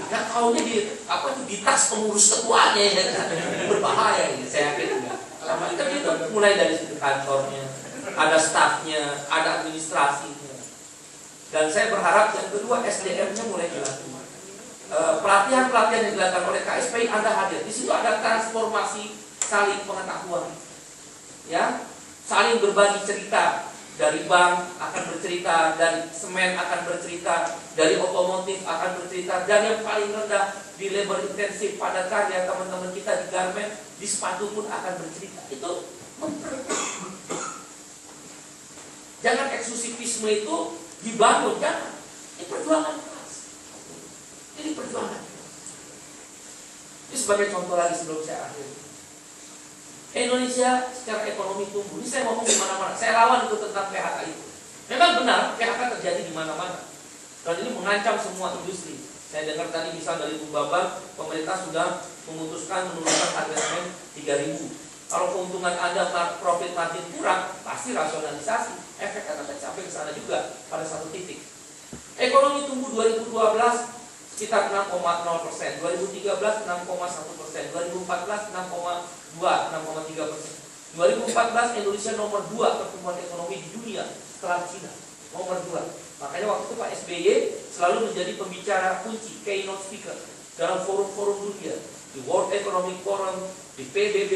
Nggak taunya di tas pengurus ketuanya ya. Berbahaya ini, saya yakin enggak. Alamatnya kan itu mulai dari situ kantornya, ada stafnya, ada administrasinya. Dan saya berharap yang kedua SDM-nya mulai dilakukan. Pelatihan-pelatihan yang dilakukan oleh KSPI Anda hadir. Di situ ada transformasi saling pengetahuan. Ya, saling berbagi cerita. Dari bank akan bercerita, dari semen akan bercerita, dari otomotif akan bercerita, dan yang paling rendah di labor intensif pada karya teman-teman kita di garment, di sepatu pun akan bercerita. Itu jangan eksklusivisme itu dibangun, jangan. Ini perjuangan keras. Ini perjuangan. Ini sebagai contoh lagi sebelum saya akhiri. Indonesia secara ekonomi tumbuh. Ini saya ngomong di mana-mana. Saya lawan itu tentang PHK itu. Memang benar PHK terjadi di mana-mana. Dan ini mengancam semua industri. Saya dengar tadi misal dari Bung Babang, pemerintah sudah memutuskan menurunkan harga semen 3.000. Kalau keuntungan Anda profit margin kurang, pasti rasionalisasi. Efeknya akan sampai ke sana juga pada satu titik. Ekonomi tumbuh 2012 sekitar 6,0%, 2013 6,1%, 2014 6,3%. 2014 Indonesia nomor 2 pertumbuhan ekonomi di dunia setelah Cina, nomor 2. Makanya waktu itu Pak SBY selalu menjadi pembicara kunci, keynote speaker dalam forum-forum dunia, di World Economic Forum, di PBB,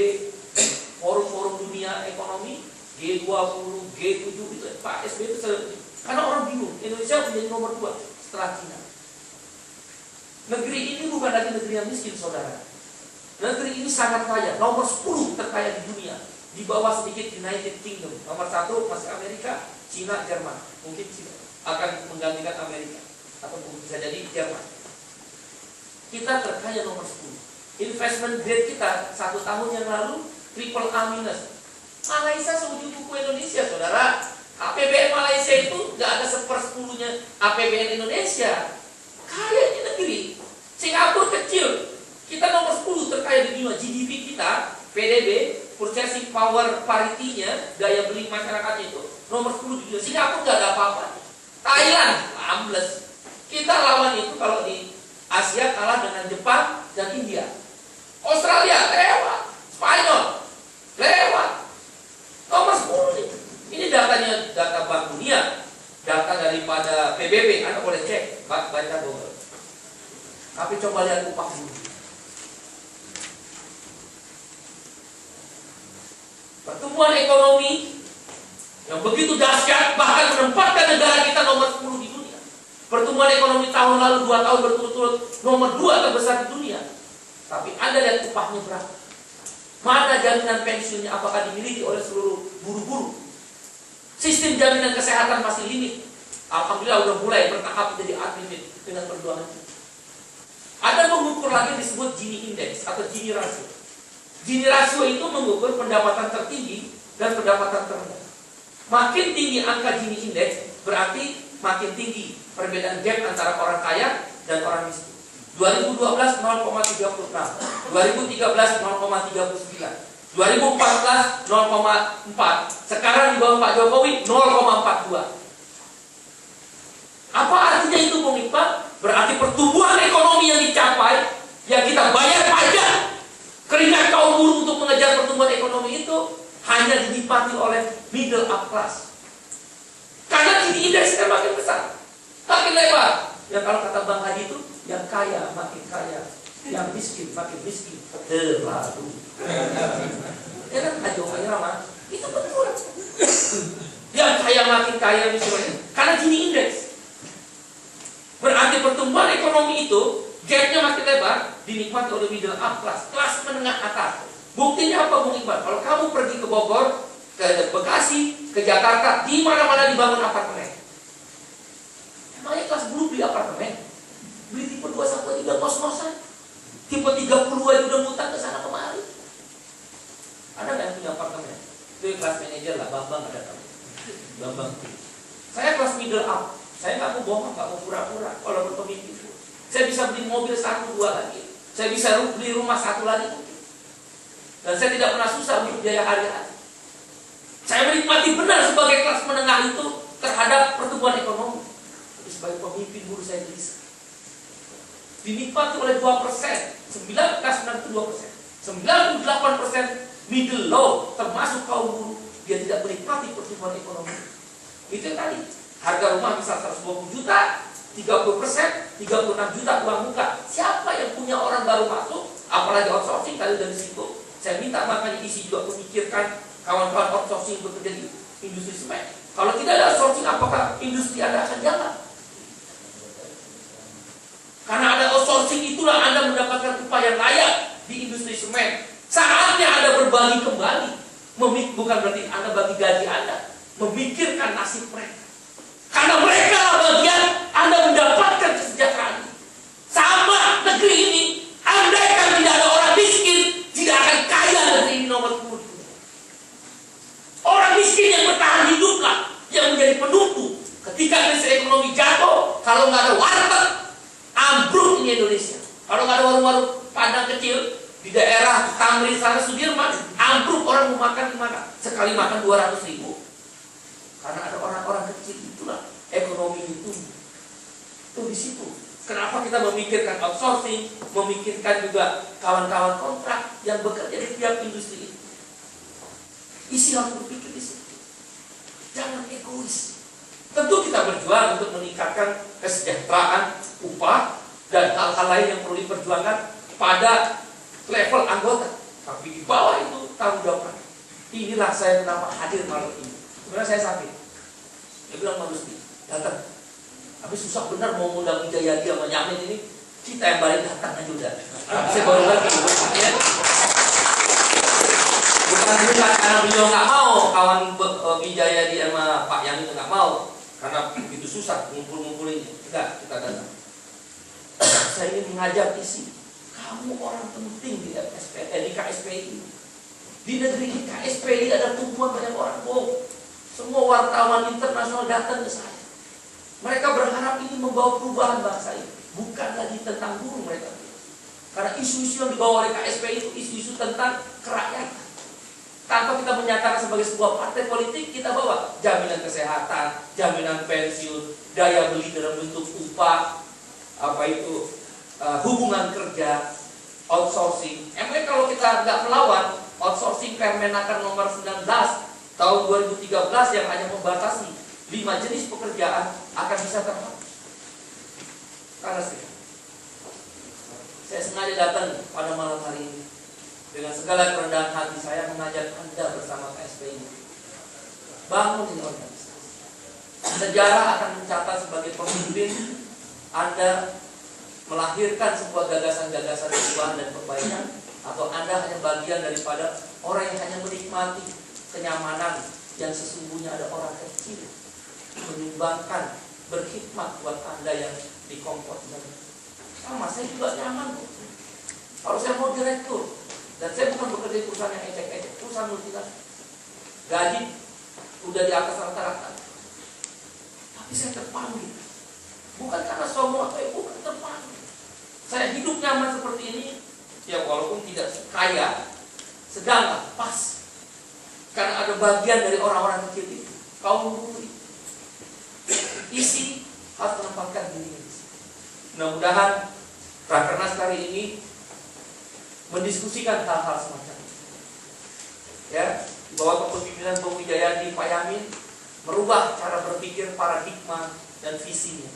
forum-forum dunia ekonomi, G20, G7 itu Pak SBY itu karena orang bingung, Indonesia menjadi nomor 2 setelah Cina. Negeri ini bukan lagi negeri yang miskin, saudara. Negeri ini sangat kaya, nomor 10 terkaya di dunia. Di bawah sedikit United Kingdom. Nomor 1 masih Amerika, Cina, Jerman. Mungkin Cina akan menggantikan Amerika, atau bisa jadi Jerman. Kita terkaya nomor 10. Investment grade kita 1 tahun yang lalu triple A minus. Malaysia seujung kuku Indonesia, saudara. APBN Malaysia itu nggak ada 1/10-nya APBN Indonesia. Kaya ini negeri. Singapura kecil, kita nomor 10 terkaya di dunia. GDP kita, PDB, purchasing power parity-nya, daya beli masyarakatnya itu nomor 10 di dunia. Singapura nggak ada apa-apa. Thailand, ambles. Kita lawan itu kalau di Asia kalah dengan Jepang dan India. Australia lewat, Spanyol lewat, nomor 10 nih. Ini datanya data Bank Dunia. baca Google. Tapi coba lihat upah buruh. Pertumbuhan ekonomi yang begitu dahsyat, bahkan menempatkan negara kita nomor 10 di dunia. Pertumbuhan ekonomi tahun lalu 2 tahun berturut-turut nomor 2 terbesar di dunia. Tapi Anda lihat upahnya berapa? Mana jaminan pensiunnya? Apakah dimiliki oleh seluruh buruh-buruh? Sistem jaminan kesehatan masih limit. Alhamdulillah udah mulai bertahap menjadi unlimited dengan perjuangan kita. Ada mengukur lagi disebut Gini Index atau Gini Ratio. Gini Ratio itu mengukur pendapatan tertinggi dan pendapatan terendah. Makin tinggi angka Gini Index berarti makin tinggi perbedaan gap antara orang kaya dan orang miskin. 2012 0,36, 2013 0,39, 2014 0,4, sekarang di bawah Pak Jokowi 0,42. Apa artinya itu, Bung Iqbal? Berarti pertumbuhan ekonomi yang dicapai, yang kita bayar pajak, keringat kaum buruh untuk mengejar pertumbuhan ekonomi itu hanya dinikmati oleh middle up class. Karena Gini indeksnya makin besar, makin lebar. Yang kalau kata Bang Haji itu, yang kaya makin kaya, yang miskin makin miskin. Terlalu. Ya kan, Haji Omair Rahman, itu betul. Yang kaya makin kaya misalnya, karena Gini indeks. Berarti pertumbuhan ekonomi itu gapnya makin lebar, dinikmati oleh middle up class, kelas menengah atas. Buktinya apa, Bung Iqbal? Kalau kamu pergi ke Bogor, ke Bekasi, ke Jakarta, di mana-mana dibangun apartemen. Emangnya kelas buruh beli apartemen? Beli tipe 213 kos-kosan, tipe 30 aja udah ngutang ke sana kemari. Ada nggak yang punya apartemen? Itu kelas manajer lah, Bambang ada tahu. Bambang. Saya kelas middle up. Saya nggak mau bohong, nggak mau pura-pura. Kalau berpemimpin, saya bisa beli mobil 1, 2 lagi. Saya bisa beli rumah 1 lagi. Dan saya tidak pernah susah untuk biaya hari-hari. Saya menikmati benar sebagai kelas menengah itu terhadap pertumbuhan ekonomi. Tapi sebagai pemimpin buruh saya gelisah. Dinikmati oleh 2%, 19,2%, 98% middle low, termasuk kaum buruh, dia tidak menikmati pertumbuhan ekonomi. Itu yang tadi. Harga rumah bisa 120 juta, 30%, 36 juta uang muka. Siapa yang punya orang baru masuk, apalagi outsourcing kali dari situ. Saya minta makanya isi juga memikirkan kawan-kawan outsourcing bekerja di industri semen. Kalau tidak ada outsourcing, apakah industri Anda akan jalan? Karena ada outsourcing itulah Anda mendapatkan upah yang layak di industri semen. Saatnya Anda berbagi kembali. Bukan berarti Anda bagi gaji Anda, memikirkan nasib mereka. Karena mereka lah bagian Anda mendapatkan kesejahteraan. Sama negeri ini, andaikan tidak ada orang miskin, tidak akan kaya negeri ini nomor 10. Orang miskin yang bertahan hiduplah yang menjadi penumpu. Ketika krisis ekonomi jatuh, kalau nggak ada warteg, ambruk ini Indonesia. Kalau nggak ada warung-warung Padang kecil di daerah Tamrin sana Sudirman, ambruk, orang mau makan di mana? Sekali makan 200.000. Karena ada orang-orang kecil, itulah ekonomi itu. Itu di situ. Kenapa kita memikirkan outsourcing, memikirkan juga kawan-kawan kontrak yang bekerja di tiap industri itu. Isi harus berpikir di situ. Jangan egois. Tentu kita berjuang untuk meningkatkan kesejahteraan, upah, dan hal-hal lain yang perlu diperjuangkan pada level anggota. Tapi di bawah itu tanggung jawab. Inilah saya kenapa hadir malam ini. Sebenarnya saya sakit. Dia bilang, Mas Rusdi, datang. Tapi susah benar mau ngundang Wijayadi sama Nyamin ini. Kita yang balik datang aja udah. Saya baru lagi. Ya. Bukan karena beliau nggak mau, kawan Wijayadi sama Pak Yang itu nggak mau. Karena begitu susah ngumpul-ngumpulinnya. Enggak, kita datang. Saya ingin mengajak isi. Kamu orang penting di KSPI. Di negeri ini KSPI ada tumpuan banyak orang bohong. Semua wartawan internasional datang ke saya. Mereka berharap ini membawa perubahan bangsa ini. Bukan lagi tentang buruh mereka. Karena isu-isu yang dibawa oleh KSPI itu isu-isu tentang kerakyatan. Tanpa kita menyatakan sebagai sebuah partai politik, kita bawa jaminan kesehatan, jaminan pensiun, daya beli dalam bentuk upah, hubungan kerja, outsourcing. Emangnya kalau kita nggak melawan outsourcing Permenaker nomor 19 tahun 2013 yang hanya membatasi 5 jenis pekerjaan akan bisa terhapus. Karena saya sengaja datang pada malam hari ini dengan segala kerendahan hati saya mengajak Anda bersama KSP ini bangun ini organisasi. Sejarah akan mencatat sebagai pemimpin Anda melahirkan sebuah gagasan-gagasan perubahan dan perbaikan, atau Anda hanya bagian daripada orang yang hanya menikmati kenyamanan yang sesungguhnya ada orang kecil menyumbangkan, berkhidmat buat Anda yang di komfort zone. Sama, saya juga nyaman kok. Kalau saya mau direktur, dan saya bukan bekerja di perusahaan yang ecek-ecek, perusahaan multinasional, gaji udah di atas rata-rata, tapi saya terpanggil. Bukan karena sombong atau bukan, terpanggil. Saya hidup nyaman seperti ini, ya walaupun tidak kaya, sedang pas. Karena ada bagian dari orang-orang kecil itu, kaum buruh itu. Isi harus menempatkan dirinya di sini. Mudah-mudahan Rakernas kali ini mendiskusikan hal-hal semacam ini. Ya, di bawah kepemimpinan Bung Wijayadi, Pak Yamin merubah cara berpikir, paradigma dan visinya.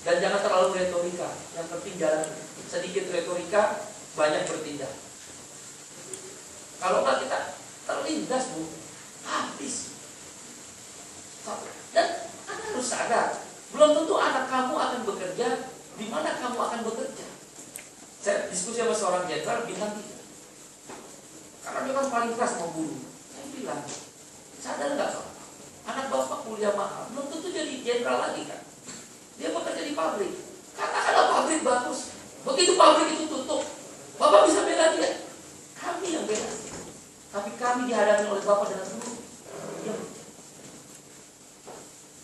Dan jangan terlalu retorika, yang penting jalan. Sedikit retorika, banyak bertindak. Kalau enggak kita terlindas, Bu, habis. Dan Anda harus sadar, belum tentu anak kamu akan bekerja di mana kamu akan bekerja. Saya diskusi sama seorang jenderal bintang 3. Karena memang paling keras mau buruh. Saya bilang, sadar nggak soal anak bapak kuliah mahal, belum tentu jadi jenderal lagi kan? Dia bekerja di pabrik. Katakanlah pabrik bagus, begitu pabrik itu tutup, bapak bisa bela dia. Kami yang bela. Tapi kami dihadapi oleh bapak dengan seluruh.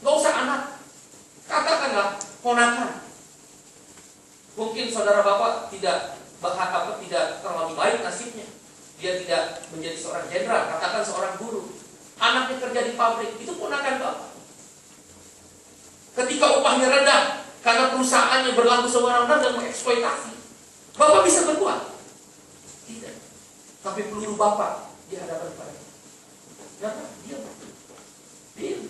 Nggak usah anak, katakanlah ponakan. Mungkin saudara bapak tidak tidak terlalu baik nasibnya. Dia tidak menjadi seorang jenderal, katakan seorang guru. Anaknya kerja di pabrik, itu ponakan bapak. Ketika upahnya rendah karena perusahaannya berlaku sewenang-wenang dan mengeksploitasi, bapak bisa berbuat? Tidak. Tapi peluru bapak dihadapkan pada kita. Kenapa? Diam.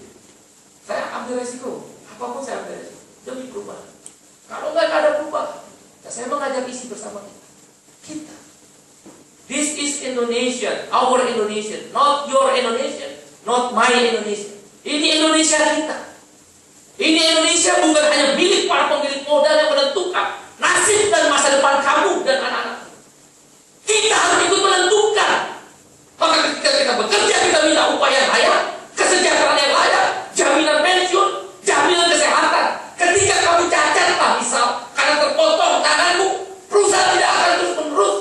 Saya ambil resiko. Apapun saya ambil resiko demi perubahan. Kalau nggak ada perubahan, ya saya mengajak isi bersama kita. This is Indonesia, our Indonesia, not your Indonesia, not my Indonesia. Ini Indonesia kita. Ini Indonesia bukan hanya milik para pemilik modal yang menentukan nasib dan masa depan kamu dan anak-anak. Kita harus ikut menentukan. Maka ketika kita bekerja, kita minta upah yang layak, kesejahteraan yang layak, jaminan pensiun, jaminan kesehatan. Ketika kamu cacat lah misal, karena terpotong tanganmu, perusahaan tidak akan terus-menerus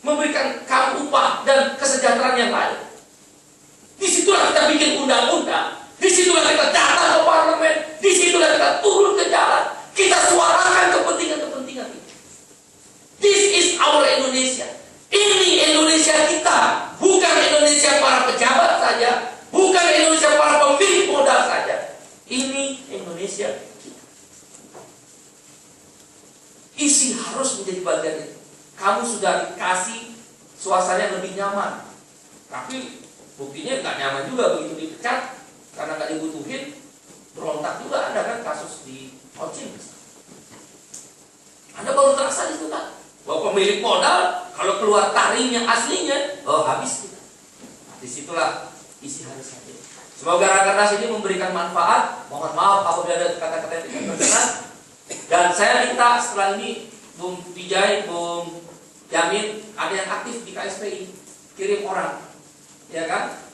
memberikan kamu upah dan kesejahteraan yang layak. Disitulah kita bikin undang-undang. Disitulah kita datang ke parlemen. Disitulah kita turun ke jalan. Kita suarakan kepentingan-kepentingan itu. This is our Indonesia. Ini Indonesia kita. Bukan Indonesia para pejabat saja. Bukan Indonesia para pemilik modal saja. Ini Indonesia kita. Isi harus menjadi bagian itu. Kamu sudah dikasih suasana yang lebih nyaman. Tapi buktinya nggak nyaman juga begitu dipecat. Karena nggak dibutuhin, berontak juga. Ada kan kasus di Ocin. Anda baru terasa di situ kan, bahwa pemilik modal kalau keluar taringnya aslinya, habis kita. Disitulah isi harus hadir. Semoga Rakernas ini memberikan manfaat. Mohon maaf apabila ada kata-kata yang tidak berkenan. Dan saya minta setelah ini Bung Wijay, Bung Yamin, ada yang aktif di KSPI, kirim orang, ya kan?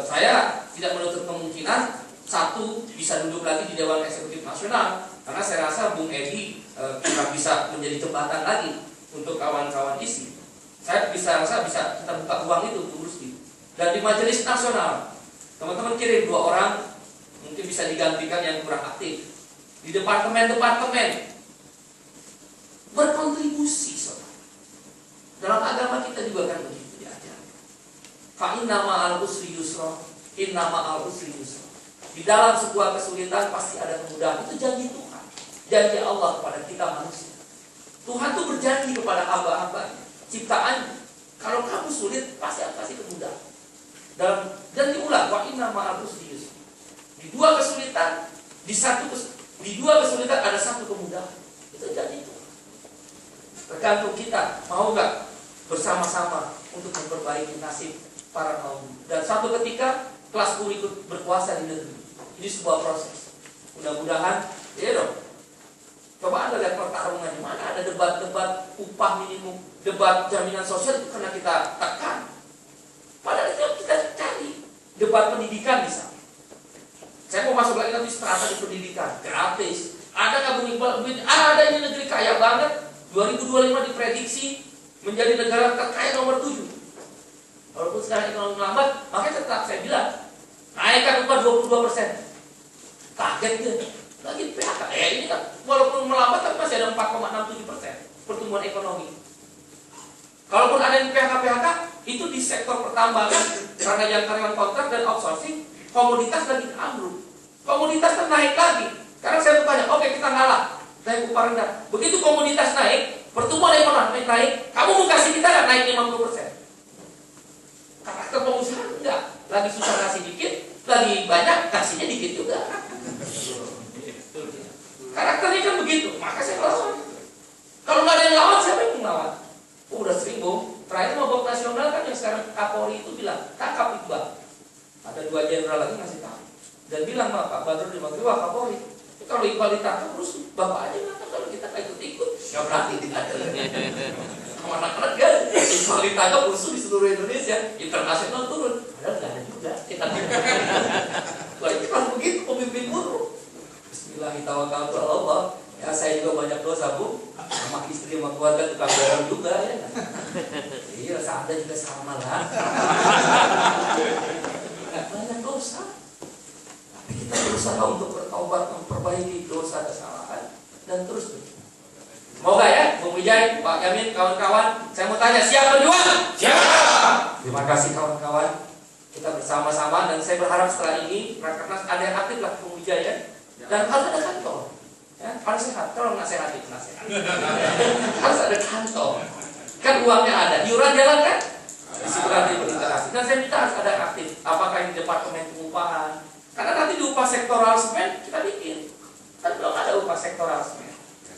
Saya tidak menutup kemungkinan satu bisa duduk lagi di Dewan Eksekutif Nasional, karena saya rasa Bung Edi bisa menjadi jembatan lagi untuk kawan-kawan isi. Saya rasa bisa kita buka ruang itu untuk urus itu. Dan di Majelis Nasional, teman-teman kirim 2 orang, mungkin bisa digantikan yang kurang aktif. Di departemen-departemen berkontribusi, saudara. Dalam agama kita juga kan begitu. Fa inna ma'al usri yusra, inna ma'al usri yusra. Di dalam sebuah kesulitan pasti ada kemudahan. Itu janji Tuhan, janji Allah kepada kita manusia. Tuhan tuh berjanji kepada hamba-hambanya, ciptaannya. Kalau kamu sulit, pasti akan kasih kemudahan. Dan diulang, wa inna ma'al usri yusra. Di 2 kesulitan, di 1 Di dua kesulitan ada satu kemudahan. Itu jadi itu. Tergantung kita mau nggak bersama-sama untuk memperbaiki nasib para kaum. Dan suatu ketika kelas buruh ikut berkuasa di negeri. Ini sebuah proses. Mudah-mudahan, ya dong. Coba Anda lihat pertarungan di mana ada debat-debat upah minimum, debat jaminan sosial itu karena kita tekan. Padahal itu kita cari debat pendidikan misalnya. Saya mau masuk lagi nanti strata di pendidikan, gratis. Ada nggak Bung Iqbal? Ada, ini negeri kaya banget. 2025 diprediksi menjadi negara terkaya nomor 7. Walaupun sekarang ekonomi melambat, makanya tetap saya bilang naikkan upah 22%. Kaget dia. Lagi PHK, ini kan walaupun melambat tapi masih ada 4,67% pertumbuhan ekonomi. Kalaupun ada yang PHK itu di sektor pertambangan karena yang karyawan kontrak dan outsourcing, komoditas lagi ambruk. Komoditas kan naik lagi. Karena saya bertanya, oke kita ngalah, naik upah rendah. Begitu komoditas naik, pertumbuhan ekonomi naik, kamu mau kasih kita nggak naik 50%? Karakter pengusaha enggak, lagi susah kasih dikit, lagi banyak kasihnya dikit juga. Karakternya kan begitu, maka saya lawan. Kalau nggak ada yang lawan, siapa yang melawan? Udah sering Bung. Terakhir mogok nasional kan yang sekarang Kapolri itu bilang, tangkap Iqbal. Ada 2 jenderal lagi ngasih tahu. Dan bilang sama Pak Badrul di Maghrib, wah Kapolri, kalau Iqbal ditangkap terus Bapak aja nggak, kalau kita nggak ikut-ikut, nggak berarti tidak ada. Sama anak-anak kan, Iqbal ditangkap rusuh di seluruh Indonesia, internasional turun. Padahal nggak ada juga. Wah itu kan begitu pemimpin buruh. Bismillahirrahmanirrahim. Ya saya juga banyak dosa Bu, sama istri sama keluarga tukang garam juga ya. Iya Anda juga sama lah. Banyak dosa. Tapi kita berusaha untuk bertobat, memperbaiki dosa kesalahan dan terus begitu. Semoga ya Bung Wijay, Pak Yamin, kawan-kawan. Saya mau tanya, siap berjuang? Siap. Terima kasih kawan-kawan. Kita bersama-sama dan saya berharap setelah ini Rakernas ada yang aktif lah Bung Wijay ya. Dan harus ada kantor. Ya, harus sehat, kalau nggak sehat itu nggak sehat. Harus ada kantor. Kan uangnya ada, iuran jalan kan? Disitulah berintegrasi. Dan saya minta harus ada aktif. Apakah ini departemen pengupahan? Karena nanti di upah sektoral semen kita bikin. Kan belum ada upah sektoral semen.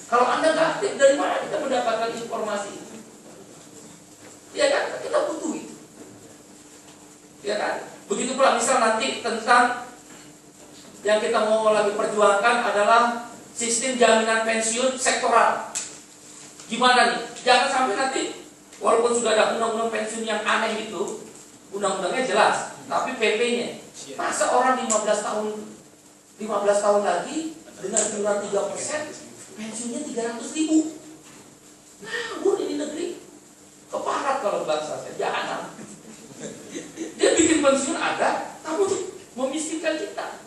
Kalau Anda nggak aktif, dari mana kita mendapatkan informasi itu? Ya kan? Kita butuh itu. Ya kan? Begitu pula misal nanti tentang yang kita mau lagi perjuangkan adalah sistem jaminan pensiun sektoral. Gimana nih? Jangan sampai nanti walaupun sudah ada undang-undang pensiun yang aneh itu, undang-undangnya jelas, tapi PP-nya. Masa orang 15 tahun lagi dengan iuran 3%, pensiunnya 300.000. Ngawur ini negeri. Keparat kalau bangsa saya, jangan. Dia bikin pensiun ada, tapi untuk memiskinkan kita.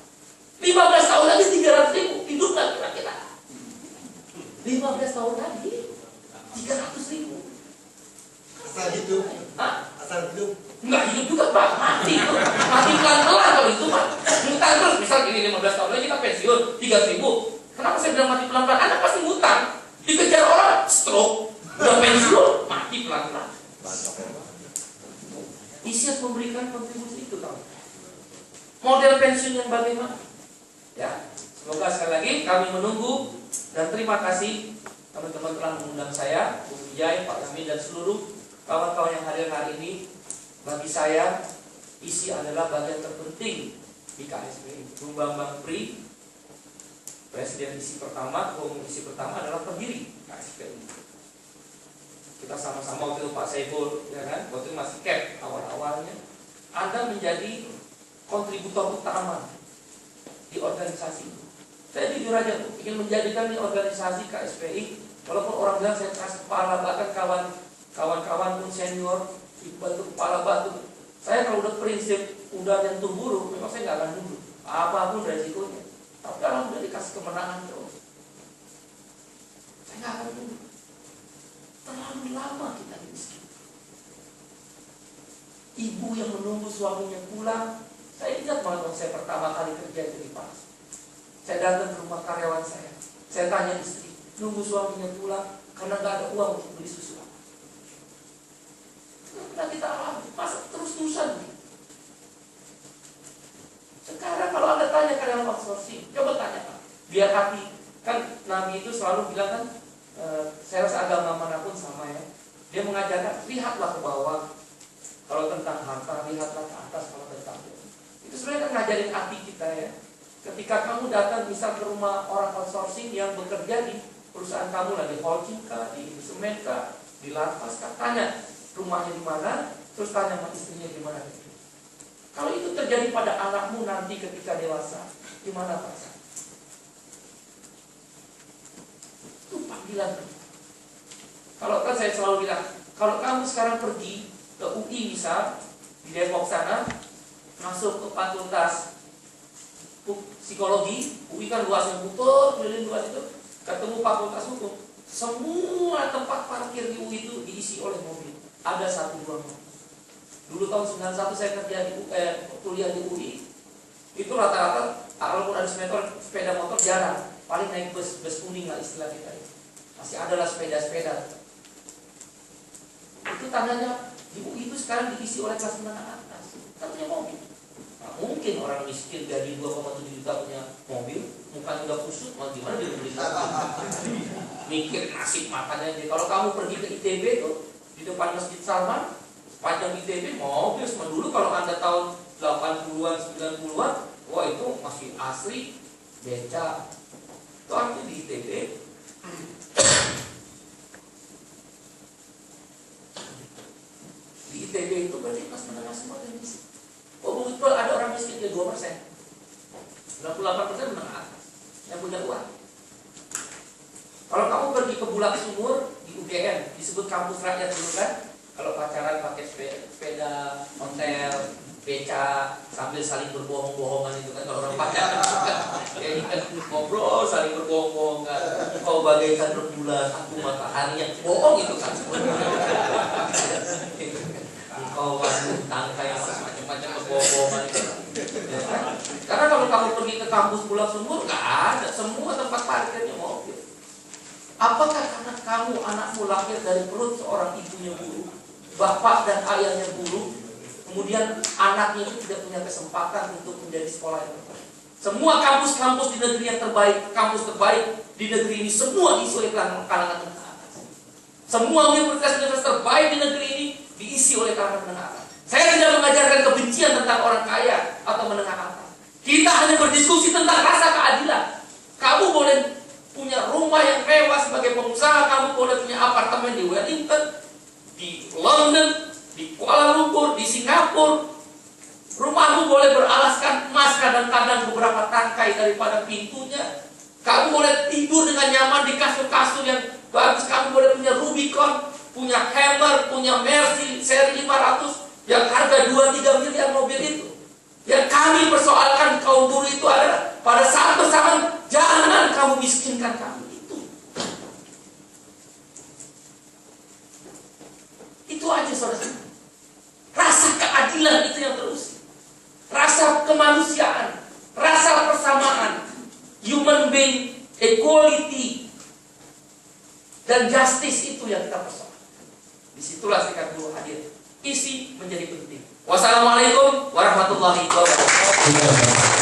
15 tahun lagi 300.000, hidup nggak kira-kira? 15 tahun lagi 300.000. Asal hidup. Hah? Asal hidup. Nggak hidup juga Pak, mati itu. Mati pelan-pelan kalau itu Pak. Ngutang terus, misal ini 15 tahun lagi kita pensiun 300.000. Kenapa saya bilang mati pelan-pelan? Anda pasti ngutang. Dikejar orang, stroke. Udah pensiun, mati pelan-pelan. Isias memberikan kontribusi itu tahu. Model pensiun yang bagaimana? Ya, semoga sekali lagi kami menunggu dan terima kasih teman-teman telah mengundang saya, Bung Wijay, Pak Yamin dan seluruh kawan-kawan yang hadir hari ini. Bagi saya, isi adalah bagian terpenting di KSPI. Bung Bambang Pri, Presiden isi pertama, isi pertama adalah pendiri KSPI. Kita sama-sama waktu itu Pak Saiful, ya kan? Waktu itu masih cap awal-awalnya. Anda menjadi kontributor utama di organisasi. Saya jujur aja tuh, ingin menjadikan di organisasi KSPI, walaupun orang bilang saya keras kepala, bahkan kawan-kawan pun senior, Iqbal itu kepala batu. Saya kalau udah prinsip, udah nyentuh buruh, memang saya nggak akan nunduk, apapun resikonya. Tapi kalau udah dikasih kemenangan terus, saya nggak akan nunduk. Terlalu lama kita miskin. Ibu yang menunggu suaminya pulang. Saya ingat malah waktu saya pertama kali kerja di Pas. Saya datang ke rumah karyawan saya. Saya tanya istri, nunggu suaminya pulang karena nggak ada uang untuk beli susu. Nah kita alami, masa terus-terusan nih. Sekarang kalau Anda tanya karyawan outsourcing, coba tanya Pak, biar hati. Kan Nabi itu selalu bilang kan, saya rasa agama manapun sama ya. Dia mengajarkan, lihatlah ke bawah. Kalau tentang harta, lihatlah ke atas kalau tentang itu sebenarnya kan ngajarin hati kita ya. Ketika kamu datang misal ke rumah orang outsourcing yang bekerja di perusahaan kamu lah, di Holcim kah, di semen kah, di lapas kah, tanya rumahnya di mana, terus tanya sama istrinya di mana. Kalau itu terjadi pada anakmu nanti ketika dewasa, gimana perasaan? Itu panggilan. Kalau kan saya selalu bilang, kalau kamu sekarang pergi ke UI misal di Depok sana, masuk ke fakultas psikologi, UI kan luasnya putar, keliling luas itu, ketemu fakultas hukum, semua tempat parkir di UI itu diisi oleh mobil. Ada 1-2 mobil. Dulu tahun 91 saya kerja di kuliah di UI, itu rata-rata kalaupun ada sepeda motor jarang, paling naik bus kuning lah istilah kita itu. Masih ada lah sepeda-sepeda. Itu tandanya di UI itu sekarang diisi oleh kelas menengah atas, kan punya mobil. Nah, mungkin orang miskin gaji 2,7 juta punya mobil, mukanya udah kusut, mau gimana dia beli? Mikir nasib matanya aja. Kalau kamu pergi ke ITB tuh, di depan Masjid Salman, sepanjang ITB mobil semua. Dulu kalau Anda tahun 80-an, 90-an, wah itu masih asli beca. Itu artinya di ITB. Di ITB itu berarti kelas menengah semua dan miskin. Oh betul, ada orang miskin ya 2%. 98% menengah atas yang punya uang. Kalau kamu pergi ke Bulak Sumur di UGM, disebut kampus rakyat dulu kan? Kalau pacaran pakai sepeda, hotel, beca, sambil saling berbohong-bohongan itu kan, kalau orang pacaran kayak kan ngobrol saling berbohong-bohongan. Kau bagaikan rembulan, aku matahari yang bohong itu kan. Kau wanita tangkai macam-macam berbohong-bohongan itu. Ya, kan? Karena kalau kamu pergi ke kampus Bulak Sumur, nggak ada, semua tempat parkirnya mobil. Apakah karena kamu anakmu lahir dari perut seorang ibunya guru, bapak dan ayahnya guru, kemudian anaknya itu tidak punya kesempatan untuk menjadi sekolah yang terbaik? Semua kampus-kampus di negeri yang terbaik, kampus terbaik di negeri ini semua diisi oleh kalangan menengah atas. Semua universitas terbaik di negeri ini diisi oleh kalangan menengah atas. Saya tidak mengajarkan kebencian tentang orang kaya atau menengah atas. Kita hanya berdiskusi tentang rasa keadilan. Kamu boleh punya rumah yang mewah sebagai pengusaha, kamu boleh punya apartemen di Wellington, di London, di Kuala Lumpur, di Singapura. Rumahmu boleh beralaskan emas, kadang-kadang beberapa tangkai daripada pintunya. Kamu boleh tidur dengan nyaman di kasur-kasur yang bagus. Kamu boleh punya Rubicon, punya Hammer, punya Mercy seri 500 yang harga 2-3 miliar mobil itu. Yang kami persoalkan kaum buruh itu adalah pada saat bersamaan, jangan kamu miskinkan kami. Itu aja saudara. Rasa keadilan itu yang terus. Rasa kemanusiaan, rasa persamaan, human being, equality, dan justice itu yang kita persoalkan. Disitulah Serikat Buruh hadir. Isi menjadi penting. Wassalamualaikum warahmatullahi wabarakatuh.